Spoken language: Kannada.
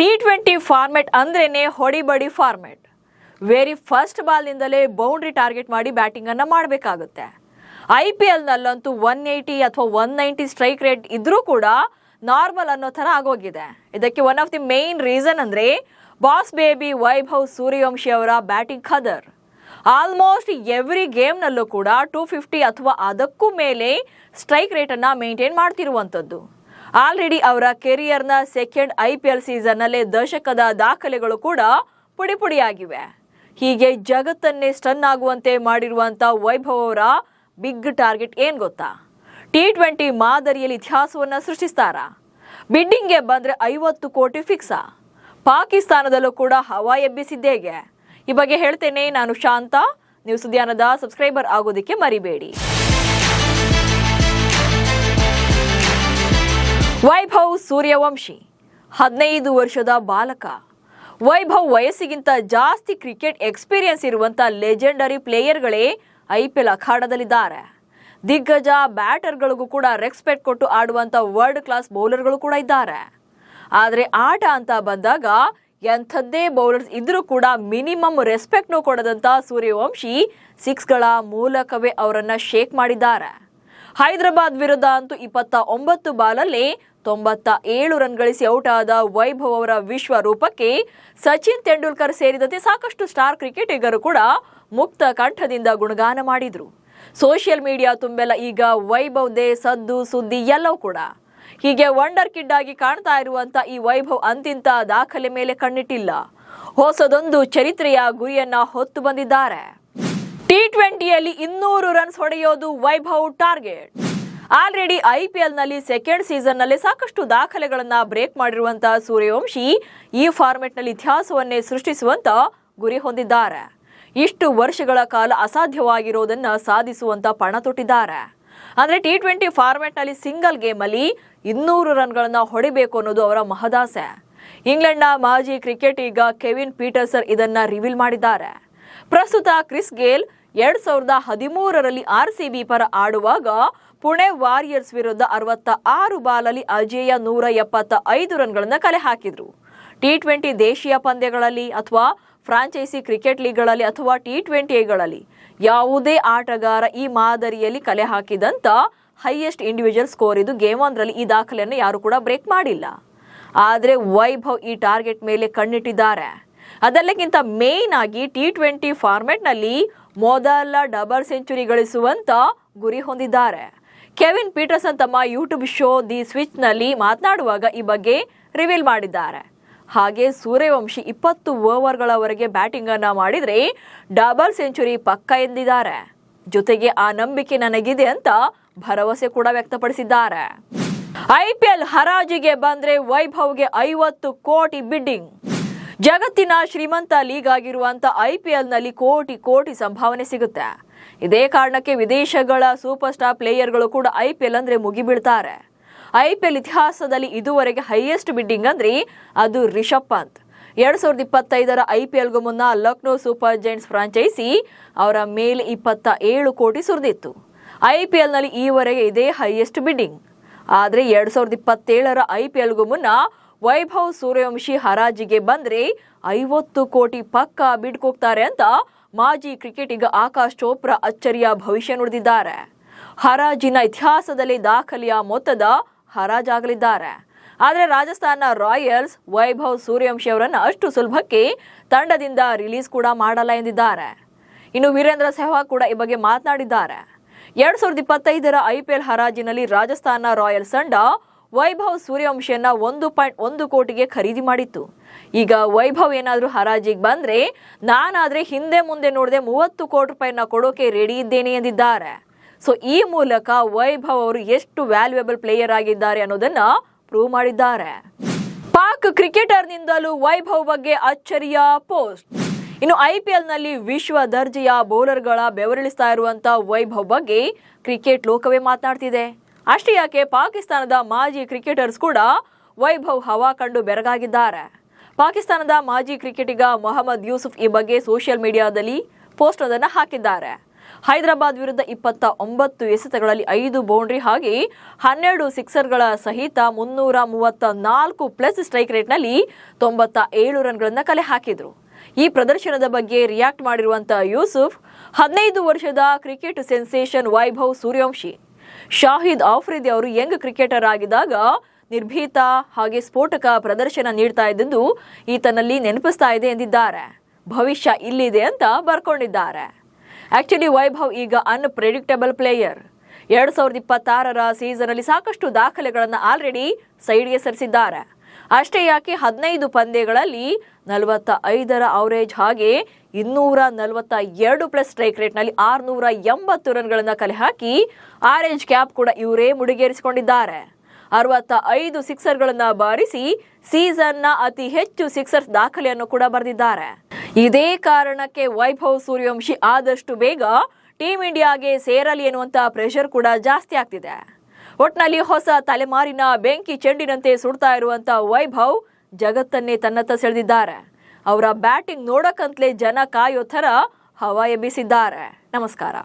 T20 ಫಾರ್ಮೆಟ್ ಅಂದ್ರೇನೆ ಹೊಡಿಬಡಿ ಫಾರ್ಮೆಟ್. ವೆರಿ ಫಸ್ಟ್ ಬಾಲ್ನಿಂದಲೇ ಬೌಂಡ್ರಿ ಟಾರ್ಗೆಟ್ ಮಾಡಿ ಬ್ಯಾಟಿಂಗ್ ಅನ್ನ ಮಾಡಬೇಕಾಗುತ್ತೆ. IPL ನಲ್ಲಂತೂ 180 ಅಥವಾ 190 ಸ್ಟ್ರೈಕ್ ರೇಟ್ ಇದ್ರೂ ಕೂಡ ನಾರ್ಮಲ್ ಅನ್ನೋ ಥರ ಆಗೋಗಿದೆ. ಇದಕ್ಕೆ one of the main reason ಅಂದ್ರೆ ಬಾಸ್ ಬೇಬಿ ವೈಭವ್ ಸೂರ್ಯವಂಶಿ ಅವರ ಬ್ಯಾಟಿಂಗ್ ಖದರ್. ಆಲ್ಮೋಸ್ಟ್ ಎವ್ರಿ ಗೇಮ್ನಲ್ಲೂ ಕೂಡ 250 ಅಥವಾ ಅದಕ್ಕೂ ಮೇಲೆ ಸ್ಟ್ರೈಕ್ ರೇಟನ್ನು ಮೇಂಟೈನ್ ಮಾಡ್ತಿರುವಂಥದ್ದು. ಆಲ್ರೆಡಿ ಅವರ ಕೆರಿಯರ್ನ ಸೆಕೆಂಡ್ IPL ಸೀಸನ್ನಲ್ಲೇ ದಶಕದ ದಾಖಲೆಗಳು ಕೂಡ ಪುಡಿಪುಡಿಯಾಗಿವೆ. ಹೀಗೆ ಜಗತ್ತನ್ನೇ ಸ್ಟನ್ ಆಗುವಂತೆ ಮಾಡಿರುವಂಥ ವೈಭವ್ ಅವರ ಬಿಗ್ ಟಾರ್ಗೆಟ್ ಏನು ಗೊತ್ತಾ? T20 ಮಾದರಿಯಲ್ಲಿ ಇತಿಹಾಸವನ್ನು ಸೃಷ್ಟಿಸ್ತಾರಾ? ಬಿಡ್ಡಿಂಗ್ಗೆ ಬಂದರೆ 50 ಕೋಟಿ ಫಿಕ್ಸಾ? ಪಾಕಿಸ್ತಾನದಲ್ಲೂ ಕೂಡ ಹವಾ ಎಬ್ಬಿಸಿದ್ದೇಗೆ? ಈ ಬಗ್ಗೆ ಹೇಳ್ತೇನೆ. ನಾನು ಶಾಂತ. ನೀವು ಸುದ್ದಿಯಾನದ ಸಬ್ಸ್ಕ್ರೈಬರ್ ಆಗೋದಕ್ಕೆ ಮರಿಬೇಡಿ. ವೈಭವ್ ಸೂರ್ಯವಂಶಿ 15 ವರ್ಷದ ಬಾಲಕ. ವೈಭವ್ ವಯಸ್ಸಿಗಿಂತ ಜಾಸ್ತಿ ಕ್ರಿಕೆಟ್ ಎಕ್ಸ್ಪೀರಿಯನ್ಸ್ ಇರುವಂಥ ಲೆಜೆಂಡರಿ ಪ್ಲೇಯರ್ಗಳೇ IPL ಅಖಾಡದಲ್ಲಿದ್ದಾರೆ. ದಿಗ್ಗಜ ಬ್ಯಾಟರ್ಗಳಿಗೂ ಕೂಡ ರೆಸ್ಪೆಕ್ಟ್ ಕೊಟ್ಟು ಆಡುವಂಥ ವರ್ಲ್ಡ್ ಕ್ಲಾಸ್ ಬೌಲರ್ಗಳು ಕೂಡ ಇದ್ದಾರೆ. ಆದರೆ ಆಟ ಅಂತ ಬಂದಾಗ ಎಂಥದ್ದೇ ಬೌಲರ್ಸ್ ಇದ್ರೂ ಕೂಡ ಮಿನಿಮಮ್ ರೆಸ್ಪೆಕ್ಟ್ನೂ ಕೊಡದಂಥ ಸೂರ್ಯವಂಶಿ ಸಿಕ್ಸ್ಗಳ ಮೂಲಕವೇ ಅವರನ್ನು ಶೇಕ್ ಮಾಡಿದ್ದಾರೆ. ಹೈದರಾಬಾದ್ ವಿರುದ್ಧ ಅಂತೂ 29 ಬಾಲಲ್ಲಿ 97 ರನ್ ಗಳಿಸಿ ಔಟ್ ಆದ ವೈಭವ್ ಅವರ ವಿಶ್ವ ರೂಪಕ್ಕೆ ಸಚಿನ್ ತೆಂಡೂಲ್ಕರ್ ಸೇರಿದಂತೆ ಸಾಕಷ್ಟು ಸ್ಟಾರ್ ಕ್ರಿಕೆಟಿಗರು ಕೂಡ ಮುಕ್ತ ಕಂಠದಿಂದ ಗುಣಗಾನ ಮಾಡಿದ್ರು. ಸೋಷಿಯಲ್ ಮೀಡಿಯಾ ತುಂಬೆಲ್ಲ ಈಗ ವೈಭವ್ದೇ ಸದ್ದು ಸುದ್ದಿ ಎಲ್ಲವೂ ಕೂಡ. ಹೀಗೆ ವಂಡರ್ ಕಿಡ್ ಆಗಿ ಕಾಣ್ತಾ ಇರುವಂತ ಈ ವೈಭವ್ ಅಂತಿಂತ ದಾಖಲೆ ಮೇಲೆ ಕಣ್ಣಿಟ್ಟಿಲ್ಲ. ಹೊಸದೊಂದು ಚರಿತ್ರೆಯ ಗುರಿಯನ್ನ ಹೊತ್ತು ಬಂದಿದ್ದಾರೆ. T20ಯಲ್ಲಿ 200 ರನ್ಸ್ ಹೊಡೆಯೋದು ವೈಭವ್ ಟಾರ್ಗೆಟ್. ಆಲ್ರೆಡಿ IPL ನಲ್ಲಿ ಸೆಕೆಂಡ್ ಸೀಸನ್ ನಲ್ಲಿ ಸಾಕಷ್ಟು ದಾಖಲೆಗಳನ್ನ ಬ್ರೇಕ್ ಮಾಡಿರುವಂತಹ ಸೂರ್ಯವಂಶಿ ಈ ಫಾರ್ಮೆಟ್ ನಲ್ಲಿ ಇತಿಹಾಸವನ್ನೇ ಸೃಷ್ಟಿಸುವಂತ ಗುರಿ ಹೊಂದಿದ್ದಾರೆ. ಇಷ್ಟು ವರ್ಷಗಳ ಕಾಲ ಅಸಾಧ್ಯವಾಗಿರೋದನ್ನ ಸಾಧಿಸುವಂತ ಪಣ ತೊಟ್ಟಿದ್ದಾರೆ. ಅಂದ್ರೆ T20 ಫಾರ್ಮೆಟ್ ನಲ್ಲಿ ಸಿಂಗಲ್ ಗೇಮ್ ಅಲ್ಲಿ 200 ರನ್ಗಳನ್ನ ಹೊಡಿಬೇಕು ಅನ್ನೋದು ಅವರ ಮಹದಾಸೆ. ಇಂಗ್ಲೆಂಡ್ನ ಮಾಜಿ ಕ್ರಿಕೆಟಿಗ ಕೆವಿನ್ ಪೀಟರ್ಸನ್ ಇದನ್ನ ರಿವೀಲ್ ಮಾಡಿದ್ದಾರೆ. ಪ್ರಸ್ತುತ ಕ್ರಿಸ್ ಗೇಲ್ 2013ರಲ್ಲಿ RCB ಪರ ಆಡುವಾಗ ಪುಣೆ ವಾರಿಯರ್ಸ್ ವಿರುದ್ಧ 66 ಬಾಲಲ್ಲಿ ಅಜೇಯ 175 ರನ್ಗಳನ್ನು ಕಲೆ ಹಾಕಿದ್ರು. T20 ದೇಶೀಯ ಪಂದ್ಯಗಳಲ್ಲಿ ಅಥವಾ ಫ್ರಾಂಚೈಸಿ ಕ್ರಿಕೆಟ್ ಲೀಗ್ಗಳಲ್ಲಿ ಅಥವಾ T20ಗಳಲ್ಲಿ ಯಾವುದೇ ಆಟಗಾರ ಈ ಮಾದರಿಯಲ್ಲಿ ಕಲೆ ಹಾಕಿದಂತ ಹೈಯೆಸ್ಟ್ ಇಂಡಿವಿಜುವಲ್ ಸ್ಕೋರ್ ಇದು. ಗೇಮ್ 1ರಲ್ಲಿ ಈ ದಾಖಲೆಯನ್ನು ಯಾರು ಕೂಡ ಬ್ರೇಕ್ ಮಾಡಿಲ್ಲ. ಆದರೆ ವೈಭವ್ ಈ ಟಾರ್ಗೆಟ್ ಮೇಲೆ ಕಣ್ಣಿಟ್ಟಿದ್ದಾರೆ. ಅದೆಲ್ಲಕ್ಕಿಂತ ಮೇನ್ ಆಗಿ T20 ಫಾರ್ಮೆಟ್ನಲ್ಲಿ ಮೊದಲ ಡಬಲ್ ಸೆಂಚುರಿ ಗಳಿಸುವಂತ ಗುರಿ ಹೊಂದಿದ್ದಾರೆ. ಕೆವಿನ್ ಪೀಟರ್ಸನ್ ತಮ್ಮ ಯೂಟ್ಯೂಬ್ ಶೋ ದಿ ಸ್ವಿಚ್ ನಲ್ಲಿ ಮಾತನಾಡುವಾಗ ಈ ಬಗ್ಗೆ ರಿವೀಲ್ ಮಾಡಿದ್ದಾರೆ. ಹಾಗೆ ಸೂರ್ಯವಂಶಿ 20 ಓವರ್ಗಳವರೆಗೆ ಬ್ಯಾಟಿಂಗ್ ಅನ್ನ ಮಾಡಿದ್ರೆ ಡಬಲ್ ಸೆಂಚುರಿ ಪಕ್ಕ ಎಂದಿದ್ದಾರೆ. ಜೊತೆಗೆ ಆ ನಂಬಿಕೆ ನನಗಿದೆ ಅಂತ ಭರವಸೆ ಕೂಡ ವ್ಯಕ್ತಪಡಿಸಿದ್ದಾರೆ. IPL ಹರಾಜಿಗೆ ಬಂದ್ರೆ ವೈಭವ್ಗೆ 50 ಕೋಟಿ ಬಿಡ್ಡಿಂಗ್. ಜಗತ್ತಿನ ಶ್ರೀಮಂತ ಲೀಗ್ ಆಗಿರುವಂತ IPL ನಲ್ಲಿ ಕೋಟಿ ಕೋಟಿ ಸಂಭಾವನೆ ಸಿಗುತ್ತೆ. ಇದೇ ಕಾರಣಕ್ಕೆ ವಿದೇಶಗಳ ಸೂಪರ್ ಸ್ಟಾರ್ ಪ್ಲೇಯರ್ಗಳು ಕೂಡ IPL ಅಂದ್ರೆ ಮುಗಿಬೀಳ್ತಾರೆ. IPL ಇತಿಹಾಸದಲ್ಲಿ ಇದುವರೆಗೆ ಹೈಯೆಸ್ಟ್ ಬಿಡ್ಡಿಂಗ್ ಅಂದ್ರೆ ಅದು ರಿಷಬ್ ಪಂತ್. 2025ರ IPLಗೂ ಮುನ್ನ ಲಕ್ನೋ ಸೂಪರ್ ಜೈಂಟ್ಸ್ ಫ್ರಾಂಚೈಸಿ ಅವರ ಮೇಲೆ 27 ಕೋಟಿ ಸುರಿದಿತ್ತು. IPL ನಲ್ಲಿ ಈವರೆಗೆ ಇದೇ ಹೈಯೆಸ್ಟ್ ಬಿಡ್ಡಿಂಗ್. ಆದರೆ 2027ರ IPLಗೂ ಮುನ್ನ ವೈಭವ್ ಸೂರ್ಯವಂಶಿ ಹರಾಜಿಗೆ ಬಂದ್ರೆ 50 ಕೋಟಿ ಪಕ್ಕ ಬಿಡ್ಕೋಗ್ತಾರೆ ಅಂತ ಮಾಜಿ ಕ್ರಿಕೆಟಿಗ ಆಕಾಶ್ ಚೋಪ್ರಾ ಅಚ್ಚರಿಯ ಭವಿಷ್ಯ ನುಡಿದಿದ್ದಾರೆ. ಹರಾಜಿನ ಇತಿಹಾಸದಲ್ಲಿ ದಾಖಲೆಯ ಮೊತ್ತದ ಹರಾಜಾಗಲಿದ್ದಾರೆ. ಆದರೆ ರಾಜಸ್ಥಾನ ರಾಯಲ್ಸ್ ವೈಭವ್ ಸೂರ್ಯವಂಶಿ ಅವರನ್ನು ಅಷ್ಟು ಸುಲಭಕ್ಕೆ ತಂಡದಿಂದ ರಿಲೀಸ್ ಕೂಡ ಮಾಡಲ್ಲ ಎಂದಿದ್ದಾರೆ. ಇನ್ನು ವೀರೇಂದ್ರ ಸೆಹ್ವಾಗ್ ಕೂಡ ಈ ಬಗ್ಗೆ ಮಾತನಾಡಿದ್ದಾರೆ. 2025ರ IPL ಹರಾಜಿನಲ್ಲಿ ರಾಜಸ್ಥಾನ ರಾಯಲ್ಸ್ ತಂಡ ವೈಭವ್ ಸೂರ್ಯವಂಶಿಯನ್ನ 1.1 ಕೋಟಿಗೆ ಖರೀದಿ ಮಾಡಿತ್ತು. ಈಗ ವೈಭವ್ ಏನಾದರೂ ಹರಾಜಿಗೆ ಬಂದ್ರೆ ನಾನಾದ್ರೆ ಹಿಂದೆ ಮುಂದೆ ನೋಡದೆ 30 ಕೋಟಿ ರೂಪಾಯಿನ ಕೊಡೋಕೆ ರೆಡಿ ಇದ್ದೇನೆ ಎಂದಿದ್ದಾರೆ. ಸೊ ಈ ಮೂಲಕ ವೈಭವ್ ಅವರು ಎಷ್ಟು ವ್ಯಾಲ್ಯೂಯಬಲ್ ಪ್ಲೇಯರ್ ಆಗಿದ್ದಾರೆ ಅನ್ನೋದನ್ನ ಪ್ರೂವ್ ಮಾಡಿದ್ದಾರೆ. ಪಾಕ್ ಕ್ರಿಕೆಟರ್ನಿಂದಲೂ ವೈಭವ್ ಬಗ್ಗೆ ಅಚ್ಚರಿಯ ಪೋಸ್ಟ್. ಇನ್ನು IPL ನಲ್ಲಿ ವಿಶ್ವ ದರ್ಜೆಯ ಬೌಲರ್ಗಳ ಬೆವರಿಳಿಸ್ತಾ ಇರುವಂತ ವೈಭವ್ ಬಗ್ಗೆ ಕ್ರಿಕೆಟ್ ಲೋಕವೇ ಮಾತನಾಡ್ತಿದೆ. ಅಷ್ಟೇ ಯಾಕೆ ಪಾಕಿಸ್ತಾನದ ಮಾಜಿ ಕ್ರಿಕೆಟರ್ಸ್ ಕೂಡ ವೈಭವ್ ಹವಾ ಕಂಡು ಬೆರಗಾಗಿದ್ದಾರೆ. ಪಾಕಿಸ್ತಾನದ ಮಾಜಿ ಕ್ರಿಕೆಟಿಗ ಮೊಹಮ್ಮದ್ ಯೂಸುಫ್ ಈ ಬಗ್ಗೆ ಸೋಷಿಯಲ್ ಮೀಡಿಯಾದಲ್ಲಿ ಪೋಸ್ಟ್ ಒಂದನ್ನು ಹಾಕಿದ್ದಾರೆ. ಹೈದರಾಬಾದ್ ವಿರುದ್ಧ 29 ಎಸೆತಗಳಲ್ಲಿ 5 ಬೌಂಡ್ರಿ ಹಾಗೆ 12 ಸಿಕ್ಸರ್ಗಳ ಸಹಿತ 334 ಪ್ಲಸ್ ಸ್ಟ್ರೈಕ್ ರೇಟ್ನಲ್ಲಿ 97 ರನ್ಗಳನ್ನು ಕಲೆ ಹಾಕಿದ್ರು. ಈ ಪ್ರದರ್ಶನದ ಬಗ್ಗೆ ರಿಯಾಕ್ಟ್ ಮಾಡಿರುವಂತಹ ಯೂಸುಫ್, 15 ವರ್ಷದ ಕ್ರಿಕೆಟ್ ಸೆನ್ಸೇಷನ್ ವೈಭವ್ ಸೂರ್ಯವಂಶಿ ಶಾಹಿದ್ ಆಫ್ರಿದಿ ಅವರು ಯಂಗ್ ಕ್ರಿಕೆಟರ್ ಆಗಿದ್ದಾಗ ನಿರ್ಭೀತ ಹಾಗೆ ಸ್ಫೋಟಕ ಪ್ರದರ್ಶನ ನೀಡ್ತಾ ಇದ್ದದ್ದು ಈತನಲ್ಲಿ ನೆನಪಿಸ್ತಾ ಇದೆ ಎಂದಿದ್ದಾರೆ. ಭವಿಷ್ಯ ಇಲ್ಲಿದೆ ಅಂತ ಬರ್ಕೊಂಡಿದ್ದಾರೆ. ಆಕ್ಚುಲಿ ವೈಭವ್ ಈಗ ಅನ್ಪ್ರೆಡಿಕ್ಟಬಲ್ ಪ್ಲೇಯರ್. 2026ರ ಸೀಸನ್ ಅಲ್ಲಿ ಸಾಕಷ್ಟು ದಾಖಲೆಗಳನ್ನು ಆಲ್ರೆಡಿ ಸೈಡ್ಗೆ ಸರಿಸಿದ್ದಾರೆ. ಅಷ್ಟೇ ಯಾಕೆ 15 ಪಂದ್ಯಗಳಲ್ಲಿ 45ರ ಅವರೇಜ್ ಹಾಗೆ 242 ಪ್ಲಸ್ ಸ್ಟ್ರೈಕ್ ರೇಟ್ನಲ್ಲಿ 680 ರನ್ಗಳನ್ನು ಕಲೆ ಹಾಕಿ ಆರೆಂಜ್ ಕ್ಯಾಪ್ ಕೂಡ ಇವರೇ ಮುಡಿಗೇರಿಸಿಕೊಂಡಿದ್ದಾರೆ. 65 ಸಿಕ್ಸರ್ಗಳನ್ನು ಬಾರಿಸಿ ಸೀಸನ್ನ ಅತಿ ಹೆಚ್ಚು ಸಿಕ್ಸರ್ಸ್ ದಾಖಲೆಯನ್ನು ಕೂಡ ಬರೆದಿದ್ದಾರೆ. ಇದೇ ಕಾರಣಕ್ಕೆ ವೈಭವ್ ಸೂರ್ಯವಂಶಿ ಆದಷ್ಟು ಬೇಗ ಟೀಮ್ ಇಂಡಿಯಾಗೆ ಸೇರಲಿ ಎನ್ನುವಂತ ಪ್ರೆಷರ್ ಕೂಡ ಜಾಸ್ತಿ ಆಗ್ತಿದೆ. ಒಟ್ನಲ್ಲಿ ಹೊಸ ತಲೆಮಾರಿನ ಬೆಂಕಿ ಚೆಂಡಿನಂತೆ ಸುಡ್ತಾ ಇರುವಂತ ವೈಭವ್ ಜಗತ್ತನ್ನೇ ತನ್ನತ್ತ ಸೆಳೆದಿದ್ದಾರೆ. ಅವರ ಬ್ಯಾಟಿಂಗ್ ನೋಡಕ್ಕಂತಲೇ ಜನ ಕಾಯೋ ಥರ ಹವಾ ಎಬ್ಬಿಸಿದ್ದಾರೆ. ನಮಸ್ಕಾರ.